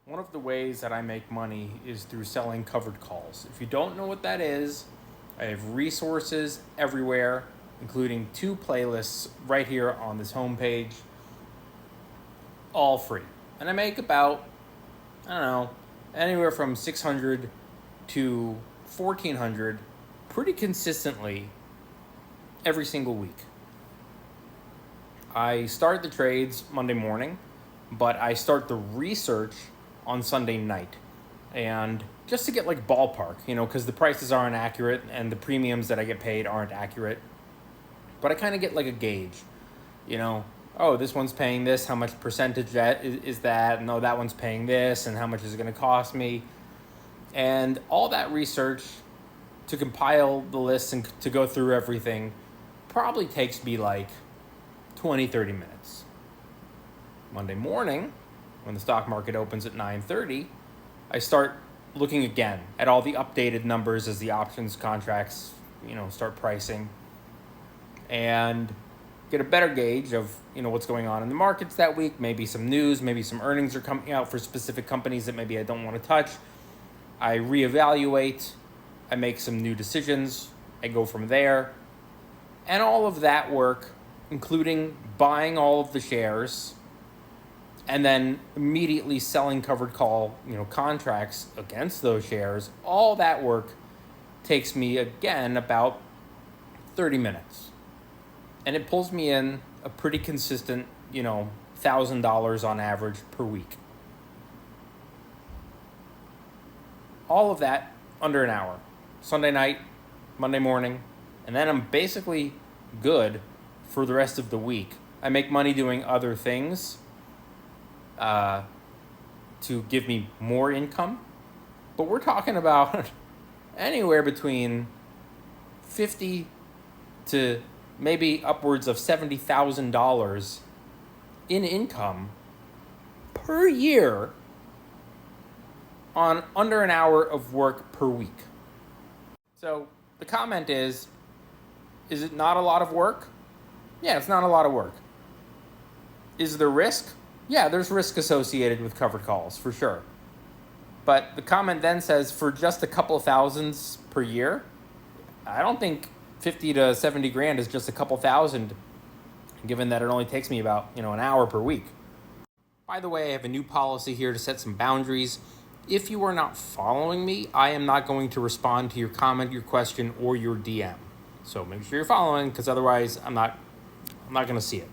One of the ways that I make money is through selling covered calls. If you don't know what that is, I have resources everywhere, including 2 playlists right here on this homepage, all free. And I make about, I don't know, anywhere from 600 to 1400 pretty consistently every single week. I start the trades Monday morning, but I start the research on Sunday night. And just to get like ballpark, because the prices aren't accurate and the premiums that I get paid aren't accurate. But I kind of get like a gauge, you know, oh, this one's paying this, how much percentage that is that? No, that one's paying this, and how much is it going to cost me? And all that research to compile the lists and to go through everything probably takes me like 20, 30 minutes. Monday morning, when the stock market opens at 9:30, I start looking again at all the updated numbers as the options contracts, start pricing, and get a better gauge of, what's going on in the markets that week, maybe some news, maybe some earnings are coming out for specific companies that maybe I don't want to touch. I reevaluate, I make some new decisions, I go from there. And all of that work, including buying all of the shares and then immediately selling covered call, contracts against those shares, all that work takes me again about 30 minutes. And it pulls me in a pretty consistent, $1,000 on average per week. All of that under an hour. Sunday night, Monday morning, and then I'm basically good for the rest of the week. I make money doing other things to give me more income, but we're talking about anywhere between 50 to maybe upwards of $70,000 in income per year on under an hour of work per week. So the comment is it not a lot of work? Yeah, it's not a lot of work. Is there risk? Yeah, there's risk associated with covered calls, for sure. But the comment then says for just a couple of thousands per year, I don't think 50 to 70 grand is just a couple thousand, given that it only takes me about, an hour per week. By the way, I have a new policy here to set some boundaries. If you are not following me, I am not going to respond to your comment, your question, or your DM. So make sure you're following, because otherwise I'm not going to see it.